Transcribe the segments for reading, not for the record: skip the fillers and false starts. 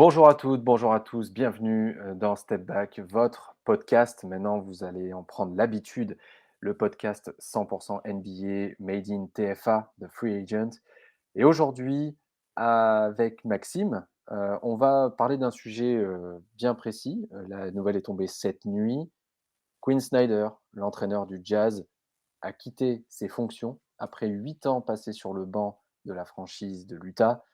Bonjour à toutes, bonjour à tous, bienvenue dans Step Back, votre podcast. Maintenant, vous allez en prendre l'habitude, le podcast 100% NBA Made in TFA de Free Agent. Et aujourd'hui, avec Maxime, on va parler d'un sujet bien précis. La nouvelle est tombée cette nuit. Quinn Snyder, l'entraîneur du Jazz, a quitté ses fonctions après 8 ans passés sur le banc de la franchise de l'Utah.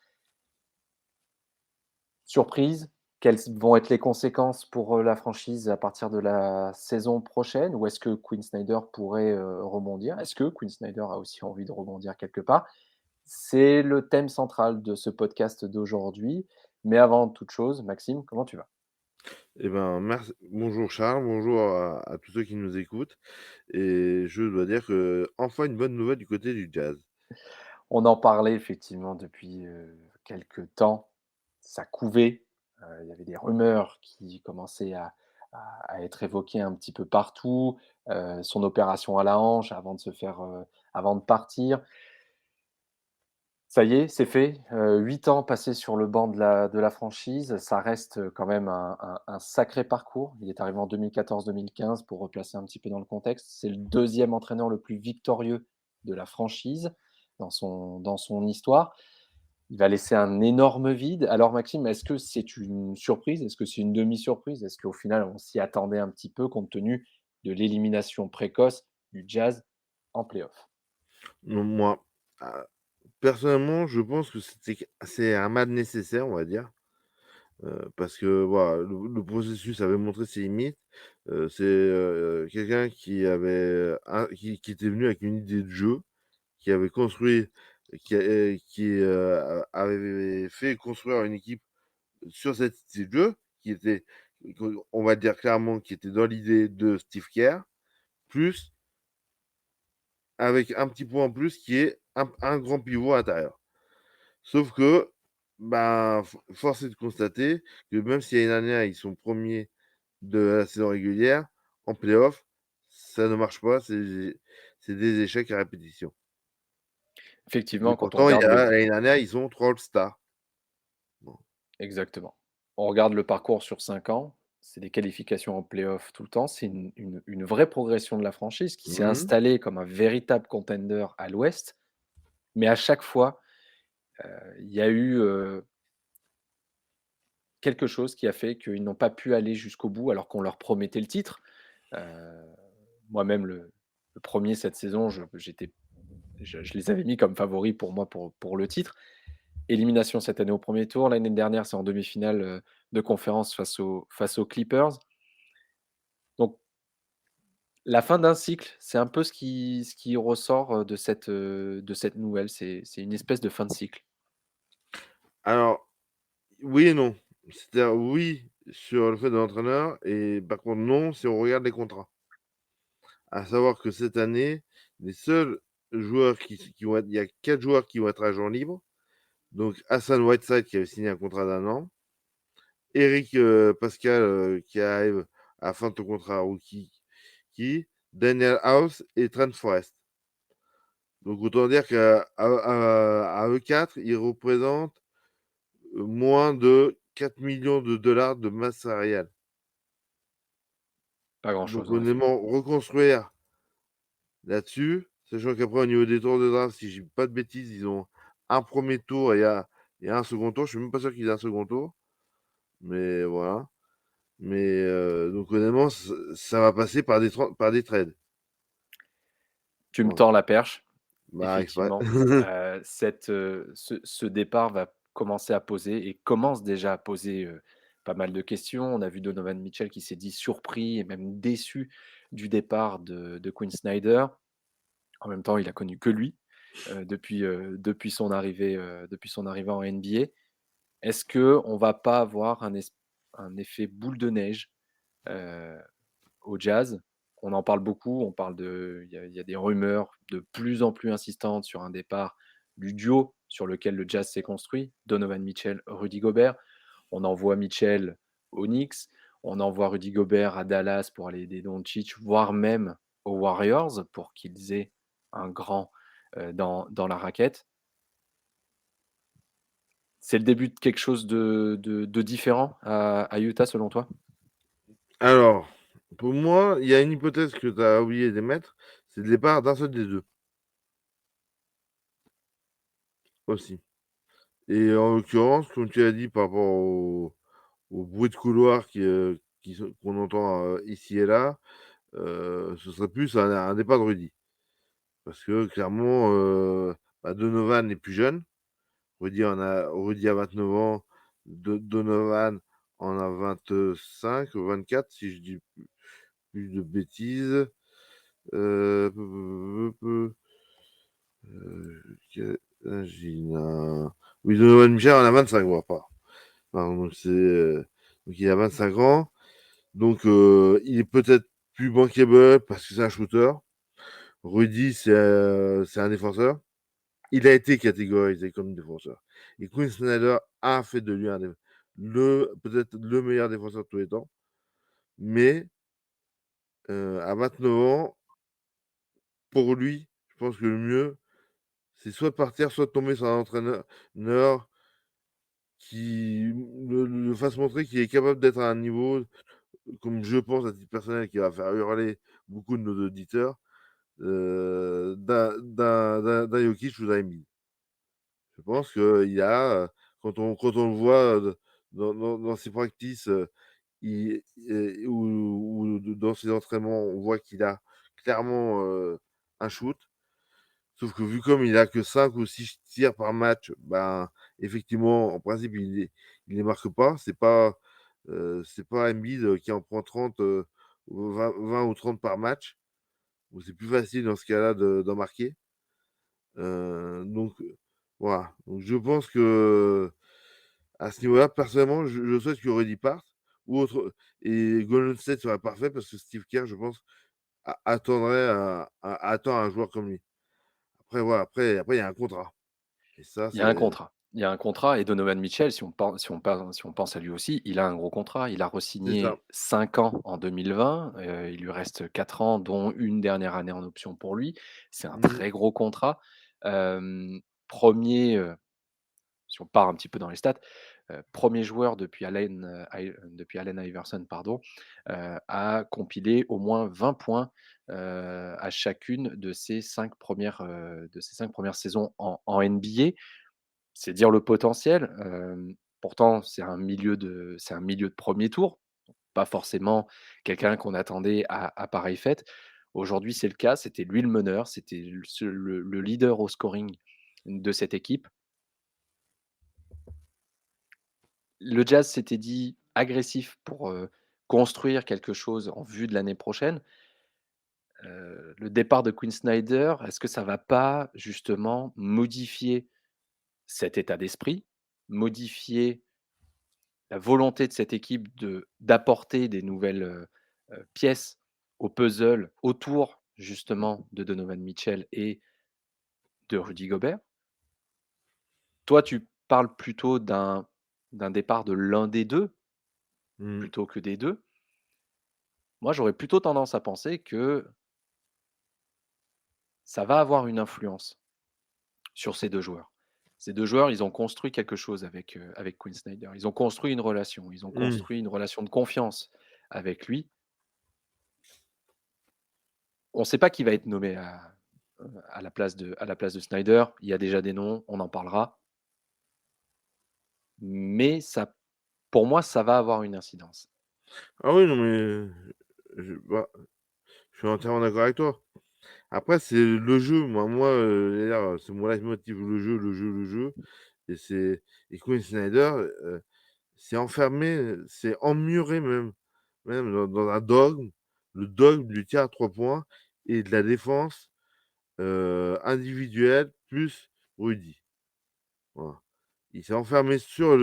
Surprise, quelles vont être les conséquences pour, la franchise à partir de la saison prochaine? Ou est-ce que Quinn Snyder pourrait, rebondir? Est-ce que Quinn Snyder a aussi envie de rebondir quelque part? C'est le thème central de ce podcast d'aujourd'hui. Mais avant toute chose, Maxime, comment tu vas? Eh ben, merci. Bonjour Charles, bonjour à tous ceux qui nous écoutent. Et je dois dire que enfin une bonne nouvelle du côté du jazz. On en parlait effectivement depuis, quelque temps. Ça couvait, il y avait des rumeurs qui commençaient à être évoquées un petit peu partout, son opération à la hanche avant de partir. Ça y est, c'est fait, 8 ans passés sur le banc de la franchise, ça reste, quand même un sacré parcours. Il est arrivé en 2014-2015 pour replacer un petit peu dans le contexte. C'est le deuxième entraîneur le plus victorieux de la franchise dans son histoire. Il va laisser un énorme vide. Alors Maxime, est-ce que c'est une surprise? Est-ce que c'est une demi-surprise? Est-ce qu'au final, on s'y attendait un petit peu compte tenu de l'élimination précoce du Jazz en play-off? Donc moi, ah, personnellement, je pense que c'est un mal nécessaire, on va dire, parce que voilà, le processus avait montré ses limites. C'est, quelqu'un qui était venu avec une idée de jeu, qui avait construit avait fait construire une équipe sur cette idée de jeu, qui était, on va dire clairement, qui était dans l'idée de Steve Kerr, plus avec un petit point en plus qui est un grand pivot à l'intérieur. Sauf que, ben, force est de constater que même si l'année dernière, ils sont premiers de la saison régulière, en playoff, ça ne marche pas, c'est des échecs à répétition. Et Effectivement, quand on pourtant, regarde le l'année dernière, ils ont 3 All-Stars. Bon. Exactement. On regarde le parcours sur 5 ans, c'est des qualifications en play-off tout le temps, c'est une vraie progression de la franchise qui s'est Mhm. installée comme un véritable contender à l'ouest, mais à chaque fois, il y a eu, quelque chose qui a fait qu'ils n'ont pas pu aller jusqu'au bout alors qu'on leur promettait le titre. Heu, Moi-même le 1 cette saison, je les avais mis comme favoris pour moi pour le titre. Élimination cette année au premier tour, l'année dernière, c'est en demi-finale, de conférence face aux Clippers. Donc la fin d'un cycle, c'est un peu ce qui ressort, de cette nouvelle. C'est une espèce de fin de cycle. Alors, oui et non. C'est-à-dire oui sur le fait de l'entraîneur et par contre non si on regarde les contrats. À savoir que cette année, les seuls joueurs qui vont être il y a 4 joueurs qui vont être agents libres. Donc Hassan Whiteside qui avait signé un contrat d'un an, Eric, Pascal, qui arrive à la fin de son contrat rookie, Daniel House et Trent Forrest. Donc autant dire qu'à eux 4, ils représentent, moins de 4 millions de dollars de masse salariale. Pas Donc grand-chose en effet. honnêtement, reconstruire là-dessus, sachant qu'après au niveau des tours de draft, si je dis pas de bêtises, ils ont un premier tour et un second tour. Je suis même pas sûr qu'ils aient un second tour, mais voilà. Mais donc honnêtement, ça va passer par des trades. Tu me Voilà. tends la perche, Bah, exprès. effectivement. Ce départ va commencer à poser et commence déjà à poser, pas mal de questions. On a vu Donovan Mitchell qui s'est dit surpris et même déçu du départ de Quinn Snyder. En même temps, il a connu que lui, depuis son arrivée en NBA. Est-ce qu'on va pas avoir un effet boule de neige, heu, au Jazz? On en parle beaucoup, il y a des rumeurs de plus en plus insistantes sur un départ du duo sur lequel le Jazz s'est construit, Donovan Mitchell, Rudy Gobert. On envoie Mitchell aux Knicks, on envoie Rudy Gobert à Dallas pour aller aider Doncic, voire même aux Warriors pour qu'ils aient un grand, dans la raquette. C'est le début de quelque chose de différent à Utah selon toi? Alors, pour moi, il y a une hypothèse que tu as oublié d'émettre, c'est le départ d'un seul des 2 aussi. Et en l'occurrence, comme tu as dit par rapport au bruit de couloir qu'on entend, ici et là, ce serait plus un départ de Rudy. Parce que clairement, Donovan est plus jeune. Rudy a 29 ans, Donovan en a 25 ou 24 si je dis plus de bêtises. Peu, peu, quel âge il a? Oui, Donovan Mitchell en a 25, voilà, pardon, donc il a 25 ans. Donc il est peut-être plus bankable parce que c'est un shooter. Rudy, c'est un défenseur. Il a été catégorisé comme défenseur. Et Quinn Snyder a fait de lui peut-être le meilleur défenseur de tous les temps. Mais à 29 ans, pour lui, je pense que le mieux, c'est soit de partir, soit de tomber sur un entraîneur qui le fasse montrer qu'il est capable d'être à un niveau, comme je pense à titre personnel, qui va faire hurler beaucoup de nos auditeurs, d'un Jokic ou d'un Embiid. Je pense qu'il y a, quand on le voit dans ses practices, ou dans ses entraînements, on voit qu'il a clairement un shoot. Sauf que vu comme il a que 5 ou 6 tirs par match, ben, effectivement, en principe, il les marque pas. C'est pas Embiid qui en prend 30, 20 ou 30 par match, où c'est plus facile dans ce cas-là d'en marquer. Donc, voilà. Donc, je pense que à ce niveau-là, personnellement, je souhaite que Rudy parte ou autre. Et Golden State serait parfait parce que Steve Kerr, je pense, attend un joueur comme lui. Après, voilà, après, il y a un contrat. Et ça, Il y a un c'est contrat. Il y a un contrat et Donovan Mitchell, si on pense à lui aussi, il a un gros contrat. Il a c'est ça. re-signé 5 ans en 2020, il lui reste 4 ans, dont une dernière année en option pour lui. C'est un Mmh. très gros contrat. Hem, 1 si on part un petit peu dans les stats, 1 joueur depuis Allen Iverson, pardon, à compiler au moins 20 points, à chacune de ses 5 premières saisons en NBA. C'est dire le potentiel, pourtant c'est un milieu de 1er tour, pas forcément quelqu'un qu'on attendait à pareille fête. Aujourd'hui, c'est le cas, c'était lui le meneur, c'était le leader au scoring de cette équipe. Le Jazz s'était dit agressif pour, construire quelque chose en vue de l'année prochaine. Le départ de Quinn Snyder, est-ce que ça va pas justement modifier cet état d'esprit? Modifier la volonté de cette équipe d'apporter des nouvelles, pièces au puzzle autour justement de Donovan Mitchell et de Rudy Gobert? Toi, tu parles plutôt d'un départ de l'un des 2 Mmh. plutôt que des 2. Moi, j'aurais plutôt tendance à penser que ça va avoir une influence sur ces 2 joueurs. Ces 2 joueurs, ils ont construit quelque chose avec Quinn Snyder. Ils ont construit une relation, ils ont Mmh. construit une relation de confiance avec lui. On ne sait pas qui va être nommé à la place de Snyder. Il y a déjà des noms, on en parlera. Mais ça pour moi, ça va avoir une incidence. Ah oui, non, mais je suis entièrement d'accord avec toi. Après, c'est le jeu. D'ailleurs, c'est mon leitmotiv, le jeu, le jeu, le jeu. Et Quinn Snyder, c'est enfermé, c'est emmuré même dans un dogme, le dogme du tir à 3 points et de la défense, individuelle plus Rudy. Voilà. Il s'est enfermé sur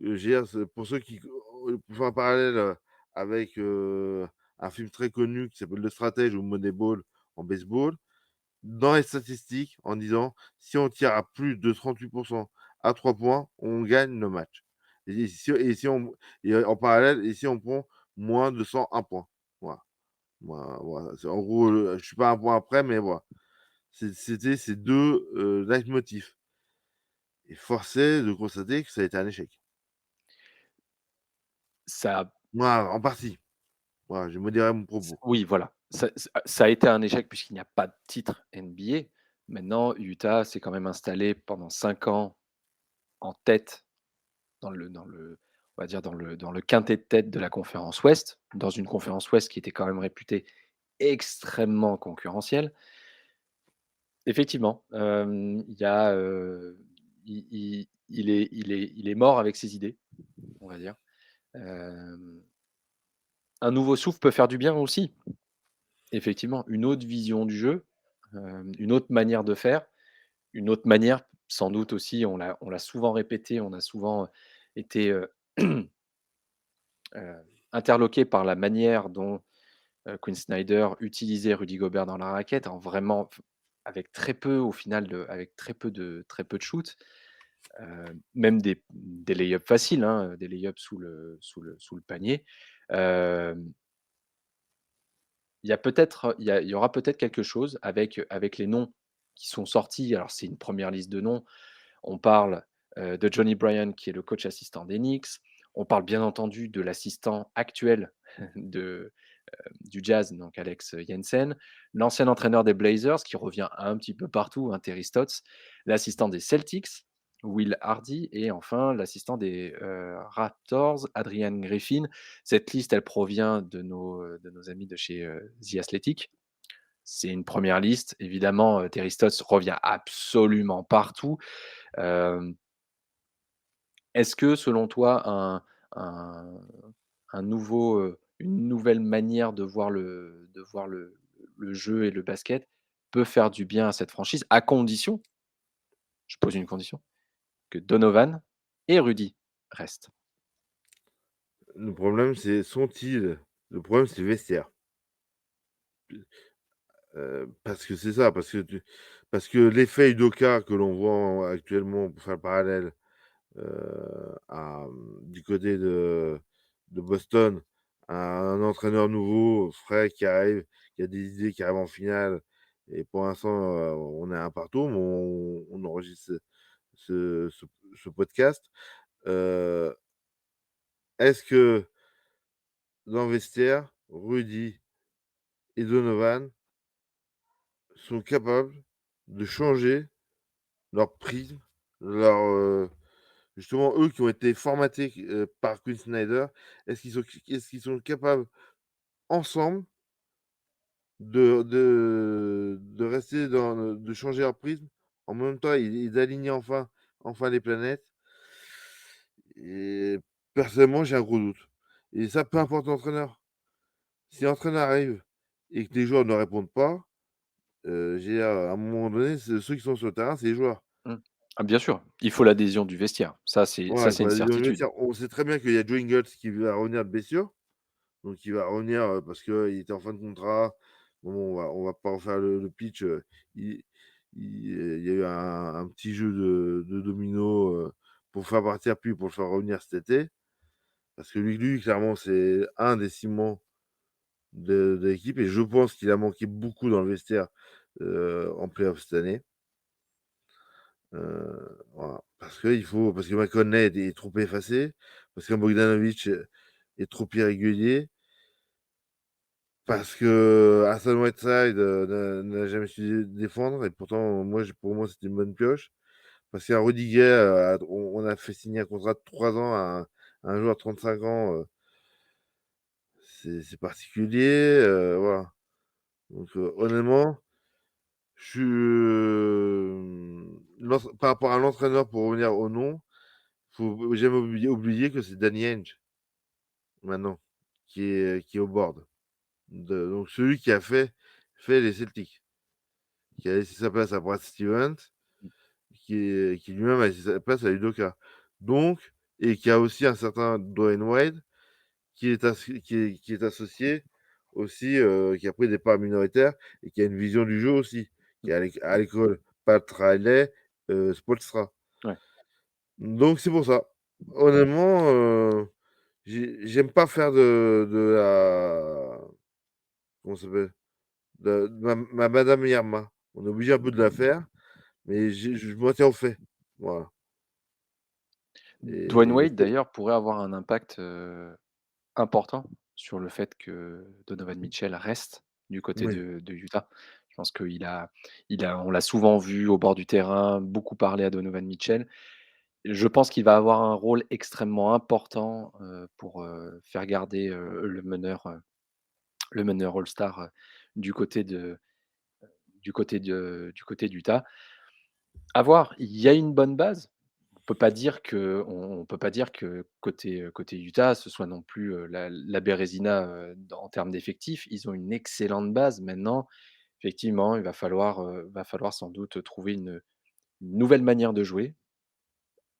je veux dire, c'est pour ceux pour faire un parallèle, avec, un film très connu qui s'appelle Le Stratège ou Moneyball en baseball, dans les statistiques en disant: «Si on tire à plus de 38 à 3 points, on gagne le match» et en parallèle et si on prend moins de 101 points. Voilà, voilà, c'est en gros, je suis pas un point après, mais voilà. C'était ces 2 leitmotifs et force est de constater que ça a été un échec. Ça Moi, en partie. Voilà, je modérerai mon propos. oui, voilà, ça a été un échec puisqu'il n'y a pas de titre NBA. Maintenant, Utah s'est quand même installé pendant 5 ans en tête on va dire dans le quintet de tête de la conférence Ouest, dans une conférence Ouest qui était quand même réputée extrêmement concurrentielle. Effectivement, il y a, il est mort avec ses idées, on va dire. Hem, un nouveau souffle peut faire du bien aussi. Effectivement, une autre vision du jeu, une autre manière de faire, une autre manière sans doute aussi, on l'a souvent répété, on a souvent été, interloqués par la manière dont, Quinn Snyder utilisait Rudy Gobert dans la raquette en vraiment avec très peu au final avec très peu de shoot, même des lay-ups faciles, hein, des lay-ups sous le panier. Hem, il y aura peut-être quelque chose avec les noms qui sont sortis. Alors c'est une première liste de noms. On parle, de Johnny Bryan qui est le coach assistant des Knicks. On parle bien entendu de l'assistant actuel de, du Jazz, donc Alex Jensen, l'ancien entraîneur des Blazers qui revient un petit peu partout, hein, Terry Stotts, l'assistant des Celtics, Will Hardy et enfin l'assistant des, Raptors, Adrian Griffin. Cette liste, elle provient de nos amis de chez, The Athletic. C'est une première liste. Évidemment, Terry Stotts revient absolument partout. Hem, est-ce que selon toi un une nouvelle manière de voir le jeu et le basket peut faire du bien à cette franchise, à condition, je pose une condition, que Donovan et Rudy restent? Le problème, c'est sont-ils le problème, c'est le vestiaire. Parce que c'est ça, parce que l'effet Udoka que l'on voit actuellement, pour faire le parallèle, du côté de Boston, un entraîneur nouveau, frais, qui arrive, qui a des idées, qui arrive en finale et pour l'instant, on est à un partout, mais on enregistre ce ce ce podcast. Heu, est-ce que dans le vestiaire, Rudy et Donovan sont capables de changer leur prisme, justement, eux qui ont été formatés, par Quinn Snyder, est-ce qu'ils sont capables ensemble de rester de changer leur prisme, en même temps et d'aligner enfin les planètes? Et personnellement, j'ai un gros doute et ça, peu importe l'entraîneur. Si l'entraîneur arrive et que les joueurs ne répondent pas, j'ai à un moment donné, ceux qui sont sur le terrain, c'est les joueurs. Mmh. Ah bien sûr, il faut l'adhésion du vestiaire. Ça c'est Voilà, ça il c'est faut une aller dans le certitude. vestiaire. On sait très bien qu'il y a Joe Ingles qui va revenir de blessure, donc il va revenir, parce qu'il était en fin de contrat. Bon, on va pas refaire le pitch, il il y a eu un petit jeu de dominos, pour faire partir, puis pour le faire revenir cet été. Parce que lui clairement, c'est un des ciments de l'équipe et je pense qu'il a manqué beaucoup dans le vestiaire, en playoff cette année. Voilà, parce que McConnell est trop effacé, parce que Bogdanovic est trop irrégulier, parce que Hassan Whiteside, n'a jamais su défendre et pourtant pour moi c'était une bonne pioche. Parce qu'un Rudy Gay, on a fait signer un contrat de 3 ans à un joueur de 35 ans, c'est particulier, voilà. Donc, honnêtement, je suis, par rapport à l'entraîneur pour revenir au nom, faut jamais oublier que c'est Danny Ainge, maintenant, qui est au board. Donc celui qui a fait les Celtics, qui a laissé sa place à Brad Stevens, qui lui-même a laissé sa place à Udoka. Donc et qui a aussi un certain Dwayne Wade qui est associé aussi, qui a pris des parts minoritaires et qui a une vision du jeu aussi, qui est à l'école Pat Riley, Spoelstra. Ouais. Donc c'est pour ça. Honnêtement, j'aime pas faire de la comment ça s'appelle? De ma Madame Irma. On est obligé un peu de la faire, mais je m'en tiens aux faits. Voilà. Dwayne et Wade d'ailleurs pourrait avoir un impact, important sur le fait que Donovan Mitchell reste du côté oui, de Utah. Je pense on l'a souvent vu au bord du terrain, beaucoup parler à Donovan Mitchell. Je pense qu'il va avoir un rôle extrêmement important, pour, faire garder, le meneur All-Star, du côté de du côté d'Utah. À voir, il y a une bonne base. On peut pas dire que côté Utah, ce soit non plus, la Bérésina, dans en termes d'effectifs. Ils ont une excellente base. Maintenant, effectivement, va falloir sans doute trouver une nouvelle manière de jouer,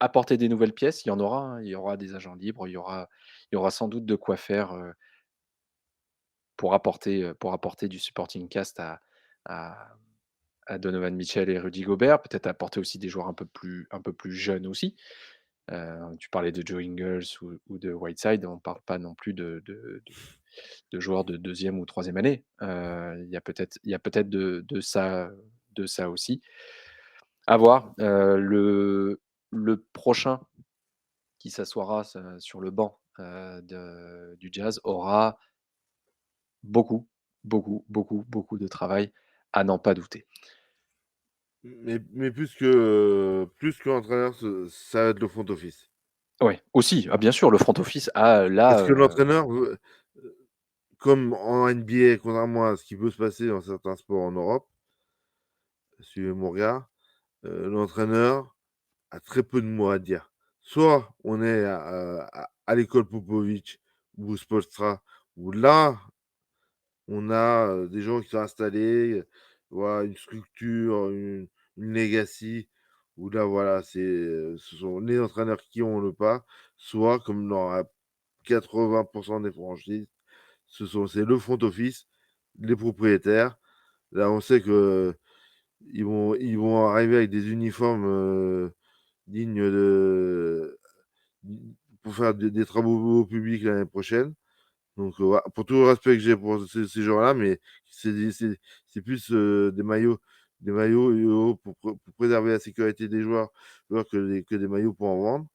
apporter des nouvelles pièces. Il y en aura, hein, il y aura des agents libres, il y aura sans doute de quoi faire, pour apporter du supporting cast à à Donovan Mitchell et Rudy Gobert. Peut-être apporter aussi des joueurs un peu plus jeunes aussi. Tu parlais de Joe Ingles ou de Whiteside, on ne parle pas non plus de joueurs de deuxième ou troisième année. Il y a peut-être de ça aussi. À voir. Le prochain qui s'assoira sur le banc du Jazz aura beaucoup de travail, à n'en pas douter. mais plus qu'entraîneur, ça va être le front office. Ouais, aussi, ah bien sûr, le front office a là, Parce que l'entraîneur comme en NBA, contrairement à ce qui peut se passer dans certains sports en Europe, suivez mon regard, l'entraîneur a très peu de mots à dire. Soit on est à l'école Popovich ou Spoelstra, où là, on a, des gens qui sont installés, voilà, une structure, une legacy, où là, voilà, ce sont les entraîneurs qui ont le pas, soit comme dans la 80 des franchises, c'est le front office, les propriétaires. Là, on sait que ils vont arriver avec des uniformes, dignes de pour faire des travaux publics l'année prochaine. Donc, voilà, pour tout le respect que j'ai pour ces gens-là, mais c'est plus des maillots pour préserver la sécurité des joueurs que des maillots pour en vendre.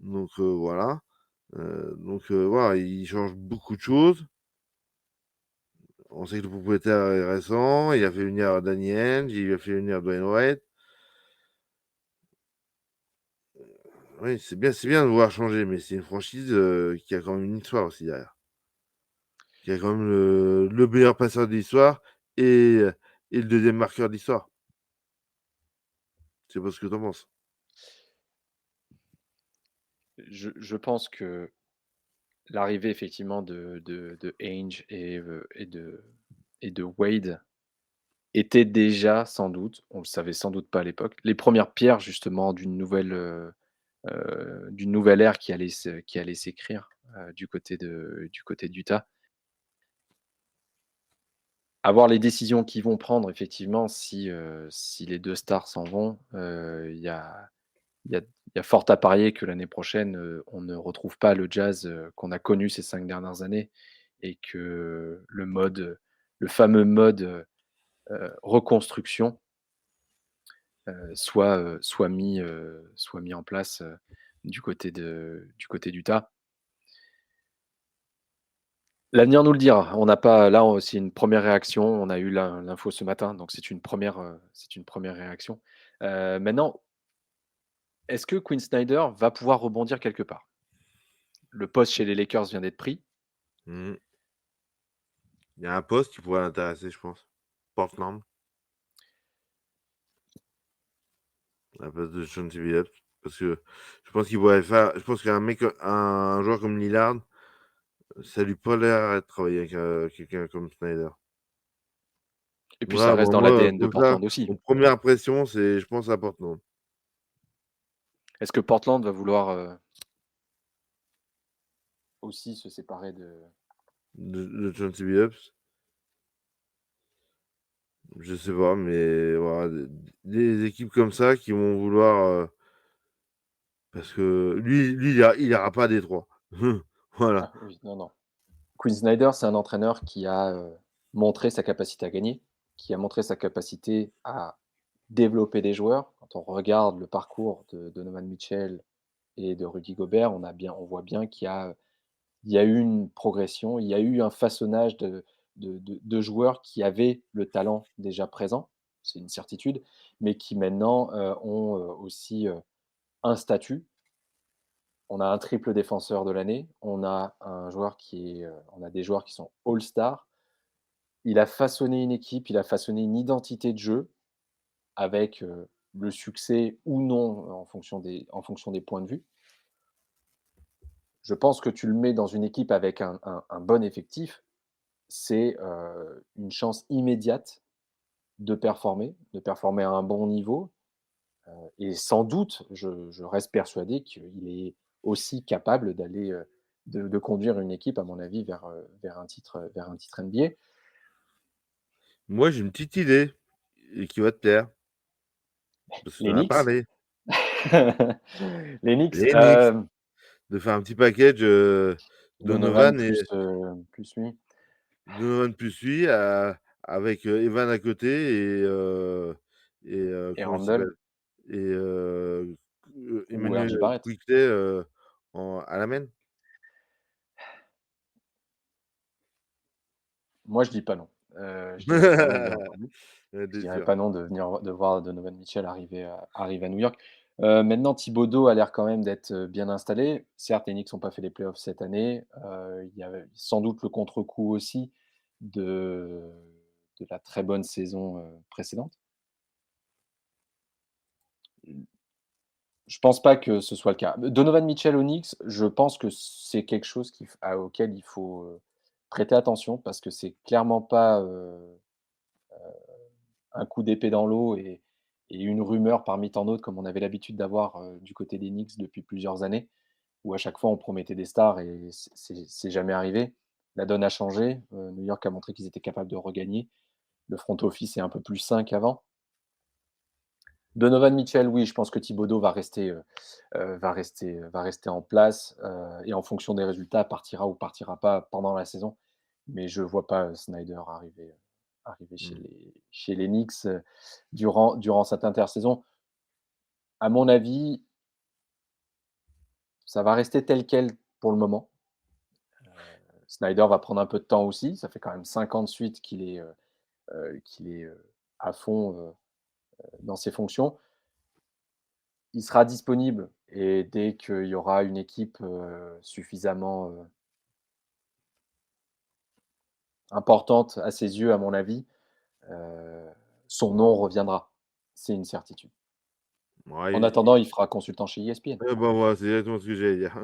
Donc, voilà. Voilà, il change beaucoup de choses. On sait que le propriétaire est récent, il a fait venir Danny Ainge, il a fait venir Dwayne Wade. Oui, c'est bien de voir changer, mais c'est une franchise qui a quand même une histoire aussi derrière. Qui a quand même le meilleur passeur de l'histoire et, et le deuxième marqueur de l'histoire. Je sais pas ce que tu en penses. Je pense que l'arrivée effectivement de Ainge et de Wade était déjà sans doute, on le savait sans doute pas à l'époque, les premières pierres justement d'une nouvelle ère qui allait s'écrire, du côté d'Utah. À voir les décisions qu'ils vont prendre effectivement si les 2 stars s'en vont, il y a fort à parier que l'année prochaine, on ne retrouve pas le Jazz, qu'on a connu ces 5 dernières années et que le fameux mode, reconstruction, soit mis en place, du côté d'Utah. L'avenir nous le dira. On n'a pas là, c'est une première réaction. On a eu l'info ce matin, donc c'est une première réaction. Maintenant, est-ce que Quinn Snyder va pouvoir rebondir quelque part? Le poste chez les Lakers vient d'être pris. Mhm. Il y a un poste qui pourrait l'intéresser, je pense. Portland, à la place de Sean Billups. Parce que je pense qu'il pourrait faire. Je pense qu'un mec, un joueur comme Lillard, ça lui pas l'air de travailler avec quelqu'un comme Snyder. Et puis ça Voilà, reste dans moi, l'ADN de comme ça, Portland aussi. mon première impression, c'est je pense à Portland. Est-ce que Portland va vouloir, aussi se séparer de De Sean Billups, je sais pas, mais voilà, des équipes comme ça qui vont vouloir. Parce que il ira pas à Détroit. Voilà. ah oui, non, non. Quinn Snyder, c'est un entraîneur qui a, montré sa capacité à gagner, qui a montré sa capacité à développer des joueurs. Quand on regarde le parcours de Donovan Mitchell, et de Rudy Gobert, on voit bien il y a eu une progression, il y a eu un façonnage de joueurs qui avaient le talent déjà présent, c'est une certitude, mais qui maintenant, ont, aussi, un statut. On a un triple défenseur de l'année, on a des joueurs qui sont all-stars. Il a façonné une équipe, il a façonné une identité de jeu avec, le succès ou non en fonction des points de vue. Je pense que tu le mets dans une équipe avec un bon effectif, c'est, une chance immédiate de performer à un bon niveau, et sans doute, je reste persuadé qu'il est aussi capable de conduire une équipe, à mon avis, vers un titre NBA. Moi, j'ai une petite idée et qui va te plaire, parce que tu Les en as Knicks? parlé. Les Knicks, Les Knicks, de faire un petit package, Donovan Donovan et plus lui Donovan plus lui, avec, Evan à côté et comment il Randle s'appelle? Et ou Emmanuel RJ Barrett. Quickley, en à la main? Moi, je dis pas non. Je dirais pas non, bien entendu. Ouais, Je tu dirais sûr. pas non de voir Donovan Mitchell arriver à New York. Maintenant Thibodeau a l'air quand même d'être, bien installé. Certes, les Knicks ont pas fait les playoffs cette année, il y avait sans doute le contre-coup aussi de de la très bonne saison, précédente. Je pense pas que ce soit le cas. Donovan Mitchell aux Knicks, je pense que c'est quelque chose auquel il faut, prêter attention parce que c'est clairement pas, un coup d'épée dans l'eau et une rumeur parmi tant d'autres comme on avait l'habitude d'avoir, du côté des Knicks depuis plusieurs années, où à chaque fois on promettait des stars et c'est jamais arrivé. La donne a changé, New York a montré qu'ils étaient capables de regagner. Le front office est un peu plus sain qu'avant. Donovan Mitchell, oui, je pense que Thibodeau va rester en place, et en fonction des résultats, partira ou partira pas pendant la saison. Mais je vois pas, Snyder arriver Mmh. chez les Knicks, durant cette intersaison. À mon avis, ça va rester tel quel pour le moment. Snyder va prendre un peu de temps aussi. Ça fait quand même 5 ans de suite qu'il est, à fond, dans ses fonctions. Il sera disponible et dès qu'il y aura une équipe, suffisamment, importante à ses yeux, à mon avis, heu, son nom reviendra. C'est une certitude. En Ouais, attendant, il fera consultant chez ESPN. bah, voilà, c'est exactement ce que j'allais dire.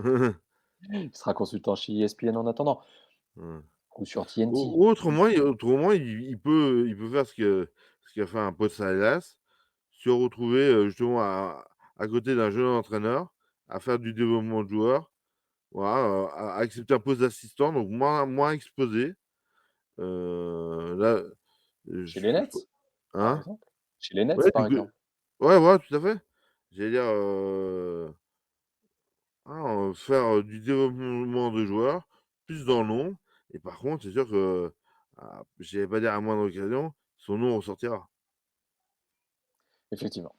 Il sera consultant chez ESPN en attendant Mmh. ou sur TNT. Autrement, il peut faire ce qu'a fait un pote Silas, se retrouver, justement à côté d'un jeune entraîneur, à faire du développement de joueurs, voilà, à accepter un poste d'assistant, donc moins exposé. Là, Chez les je Nets, par hein? exemple. Chez les Nets, Ouais, par exemple. ouais, voilà, tout à fait. J'allais dire, faire, du développement de joueurs, plus dans l'ombre et par contre, c'est sûr que, j'allais pas dire à moindre occasion, son nom ressortira. Effectivement,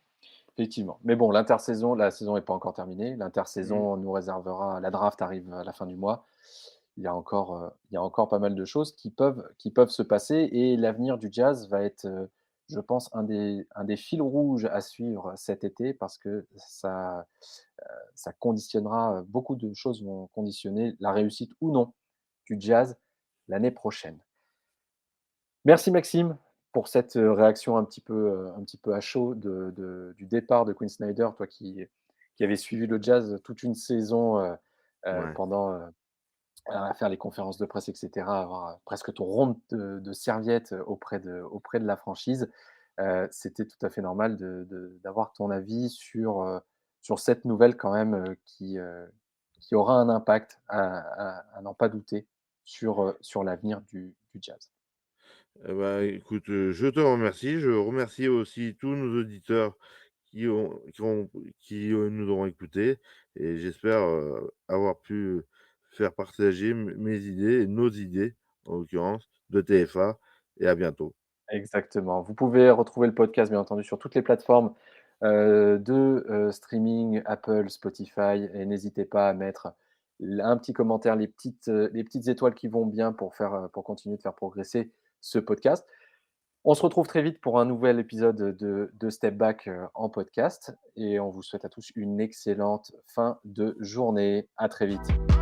effectivement. Mais bon, la saison n'est pas encore terminée. Mmh. L'intersaison nous réservera la draft arrive à la fin du mois. Il y a encore pas mal de choses qui peuvent se passer et l'avenir du jazz va être, je pense, un des fils rouges à suivre cet été parce que ça conditionnera, beaucoup de choses vont conditionner la réussite ou non du jazz l'année prochaine. Merci Maxime pour cette, réaction un petit peu à chaud du départ de Quinn Snyder, toi qui avais suivi le jazz toute une saison, Ouais. pendant, à faire les conférences de presse et cetera, avoir, presque ton rond de serviette auprès de la franchise. C'était tout à fait normal d'avoir ton avis sur cette nouvelle quand même, qui aura un impact à n'en pas douter sur l'avenir du jazz. Eh bah, écoute, je te remercie. Je remercie aussi tous nos auditeurs qui nous auront écoutés et j'espère, avoir pu faire partager mes idées et nos idées, en l'occurrence, de TFA et à bientôt. Exactement. Vous pouvez retrouver le podcast, bien entendu, sur toutes les plateformes de, streaming Apple, Spotify et n'hésitez pas à mettre un petit commentaire, les petites étoiles qui vont bien pour continuer de faire progresser ce podcast. On se retrouve très vite pour un nouvel épisode de Step Back, en podcast et on vous souhaite à tous une excellente fin de journée. À très vite.